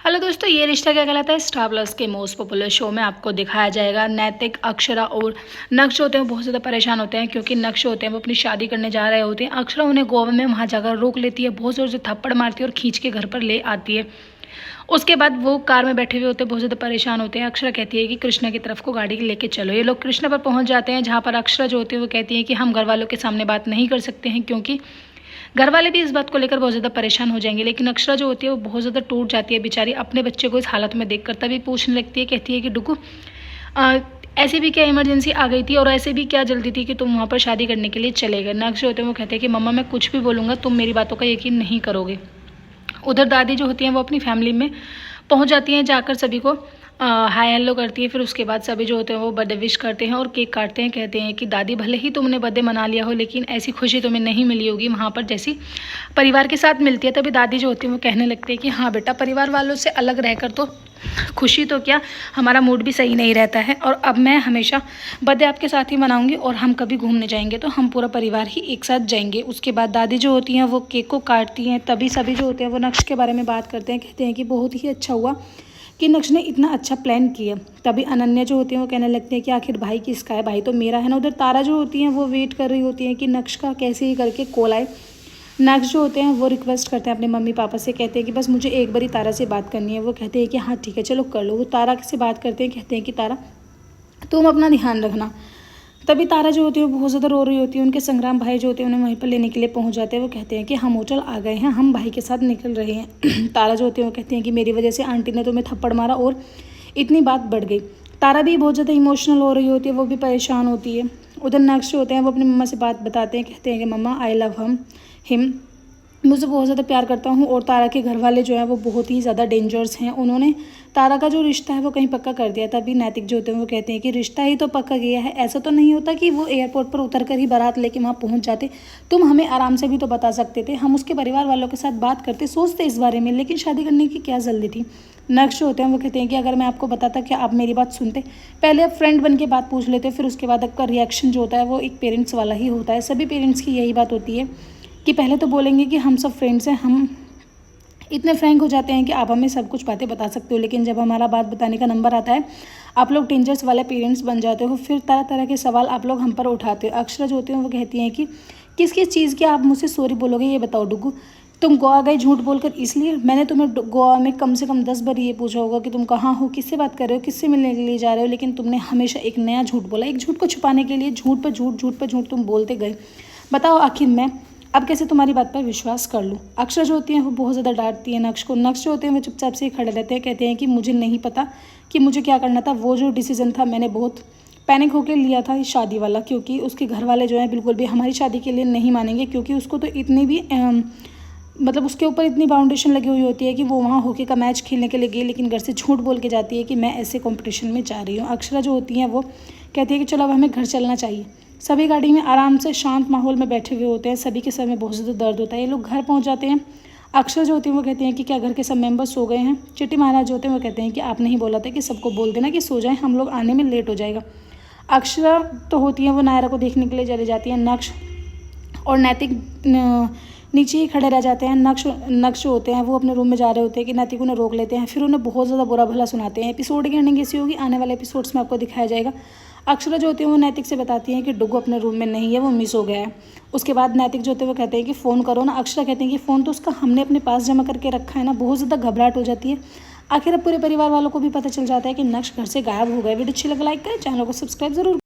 Hello दोस्तों, ये रिश्ता क्या कहलाता है स्टार प्लस के मोस्ट पॉपुलर शो में आपको दिखाया जाएगा। नैतिक, अक्षरा और नक्श होते हैं बहुत ज़्यादा परेशान होते हैं क्योंकि नक्श होते हैं वो अपनी शादी करने जा रहे होते हैं। अक्षरा उन्हें गोवा में वहाँ जाकर रोक लेती है, बहुत ज़ोर से थप्पड़ मारती है और खींच के घर पर ले आती है। उसके बाद वो कार में बैठे हुए होते हैं, बहुत ज़्यादा परेशान होते हैं। अक्षरा कहती है कि कृष्णा की तरफ को गाड़ी लेके चलो। ये लोग कृष्णा पर पहुँच जाते हैं, जहाँ पर अक्षरा जो होती है वो कहती है कि हम घर वालों के सामने बात नहीं कर सकते हैं क्योंकि घर वाले भी इस बात को लेकर बहुत ज़्यादा परेशान हो जाएंगे। लेकिन अक्षरा जो होती है वो बहुत ज़्यादा टूट जाती है बेचारी, अपने बच्चे को इस हालत में देखकर तभी पूछने लगती है, कहती है कि डुगू ऐसे भी क्या इमरजेंसी आ गई थी और ऐसे भी क्या जल्दी थी कि तुम वहाँ पर शादी करने के लिए चले गए। नक्श जो होते हैं वो कहते हैं कि मम्मा मैं कुछ भी बोलूँगा तुम मेरी बातों का यकीन नहीं करोगे। उधर दादी जो होती हैं वो अपनी फैमिली में पहुँच जाती हैं, जाकर सभी को हाय हेलो करती है। फिर उसके बाद सभी जो होते हैं वो बर्थडे विश करते हैं और केक काटते हैं। कहते हैं कि दादी भले ही तुमने बर्थडे मना लिया हो लेकिन ऐसी खुशी तुम्हें नहीं मिली होगी वहाँ पर जैसी परिवार के साथ मिलती है। तभी दादी जो होती है वो कहने लगती है कि हाँ बेटा, परिवार वालों से अलग रहकर तो खुशी तो क्या, हमारा मूड भी सही नहीं रहता है। और अब मैं हमेशा बर्थडे आपके साथ ही मनाऊंगी और हम कभी घूमने जाएंगे तो हम पूरा परिवार ही एक साथ जाएंगे। उसके बाद दादी जो होती हैं वो केक को काटती हैं। तभी सभी जो होते हैं वो नक्श के बारे में बात करते हैं, कहते हैं कि बहुत ही अच्छा हुआ कि नक्श ने इतना अच्छा प्लान किया। तभी अनन्या जो होती है वो कहने लगते हैं कि आखिर भाई किसका है, भाई तो मेरा है ना। उधर तारा जो होती हैं वो वेट कर रही होती हैं कि नक्श का कैसे ही करके कॉल आए। नक्श जो होते हैं वो रिक्वेस्ट करते हैं अपने मम्मी पापा से, कहते हैं कि बस मुझे एक बारी तारा से बात करनी है। वो कहते हैं कि हाँ ठीक है चलो कर लो। वो तारा से बात करते हैं, कहते हैं कि तारा तुम अपना ध्यान रखना। तभी तारा जो होती है वो बहुत ज़्यादा रो रही होती है। उनके संग्राम भाई जो होते हैं उन्हें वहीं पर लेने के लिए पहुंच जाते हैं। वो कहते हैं कि हम होटल आ गए हैं, हम भाई के साथ निकल रहे हैं। तारा जो होती है वो कहते हैं कि मेरी वजह से आंटी ने तुम्हें थप्पड़ मारा और इतनी बात बढ़ गई। तारा भी बहुत ज़्यादा इमोशनल हो रही होती है, वो भी परेशान होती है। उधर नक्श जो होते हैं वो अपनी मम्मा से बात बताते हैं, कहते हैं कि मम्मा आई लव हिम, मुझे बहुत ज़्यादा प्यार करता हूँ। और तारा के घर वाले जो है वो बहुत ही ज़्यादा डेंजर्स हैं, उन्होंने तारा का जो रिश्ता है वो कहीं पक्का कर दिया। तभी नैतिक जो होते हैं वो कहते हैं कि रिश्ता ही तो पक्का किया है, ऐसा तो नहीं होता कि वो एयरपोर्ट पर उतर कर ही बारात लेके वहाँ पहुँच जाते। तुम हमें आराम से भी तो बता सकते थे, हम उसके परिवार वालों के साथ बात करते, सोचते इस बारे में, लेकिन शादी करने की क्या जल्दी थी। नक्श होते हैं वो कहते हैं कि अगर मैं आपको बताता कि आप मेरी बात सुनते, पहले आप फ्रेंड बन के बात पूछ लेते, फिर उसके बाद आपका रिएक्शन जो होता है वो एक पेरेंट्स वाला ही होता है। सभी पेरेंट्स की यही बात होती है कि पहले तो बोलेंगे कि हम सब फ्रेंड्स हैं, हम इतने फ्रैंक हो जाते हैं कि आप हमें सब कुछ बातें बता सकते हो, लेकिन जब हमारा बात बताने का नंबर आता है आप लोग डेंजर्स वाले पेरेंट्स बन जाते हो। फिर तरह तरह के सवाल आप लोग हम पर उठाते हो। अक्षरा जो होती हैं वो कहती हैं कि किस किस चीज़ की आप मुझसे सॉरी बोलोगे, ये बताओ डुगू। तुम गोवा गए झूठ बोलकर, इसलिए मैंने तुम्हें गोवा में कम से कम 10 बार ये पूछा होगा कि तुम कहाँ हो, किससे बात कर रहे हो, किससे मिलने के लिए जा रहे हो, लेकिन तुमने हमेशा एक नया झूठ बोला। एक झूठ को छुपाने के लिए झूठ पर झूठ, झूठ पर झूठ तुम बोलते गए। बताओ आखिर मैं अब कैसे तुम्हारी बात पर विश्वास कर लूँ। अक्षरा जो होती हैं वो बहुत ज़्यादा डांटती है नक्श को। नक्श जो होते हैं वो चुपचाप से ही खड़े रहते हैं, कहते हैं कि मुझे नहीं पता कि मुझे क्या करना था। वो जो डिसीजन था मैंने बहुत पैनिक होकर लिया था इस शादी वाला, क्योंकि उसके घर वाले जो है बिल्कुल भी हमारी शादी के लिए नहीं मानेंगे, क्योंकि उसको तो इतनी भी मतलब उसके ऊपर इतनी बाउंडेशन लगी हुई होती है कि वो वहाँ हॉकी का मैच खेलने के लिए गई लेकिन घर से झूठ बोल के जाती है कि मैं ऐसे कंपटीशन में जा रही हूँ। अक्षरा जो होती हैं वो कहती है कि चलो अब हमें घर चलना चाहिए। सभी गाड़ी में आराम से शांत माहौल में बैठे हुए होते हैं, सभी के सर में बहुत ज़्यादा दर्द होता है। ये लोग घर पहुँच जाते हैं। अक्षरा जो होती है वो कहते हैं कि क्या घर के सब मेंबर्स सो गए हैं। चिट्टी महाराज जो होते हैं वो कहते हैं कि आपने ही बोला था कि सबको बोल देना कि सो जाएं, हम लोग आने में लेट हो जाएगा। अक्षरा तो होती है वो नायरा को देखने के लिए चली जाती है। नक्श और नैतिक नीचे ही खड़े रह जाते हैं। नक्श होते हैं वो अपने रूम में जा रहे होते हैं कि नैतिक उन्हें रोक लेते हैं, फिर उन्हें बहुत ज़्यादा बुरा भला सुनाते हैं। एपिसोड की एंडिंग ऐसी होगी, आने वाले एपिसोड्स में आपको दिखाया जाएगा। अक्षरा जो होती है वो नैतिक से बताती हैं कि डुगू अपने रूम में नहीं है, वो मिस हो गया है। उसके बाद नैतिक जो होते हैं वो कहते हैं कि फ़ोन करो ना। अक्षरा कहते हैं कि फ़ोन तो उसका हमने अपने पास जमा करके रखा है ना। बहुत ज़्यादा घबराहट हो जाती है। आखिर अब पूरे परिवार वालों को भी पता चल जाता है कि नक्श घर से गायब हो गए। वीडियो अच्छी लगे लाइक करें, चैनल को सब्सक्राइब जरूर।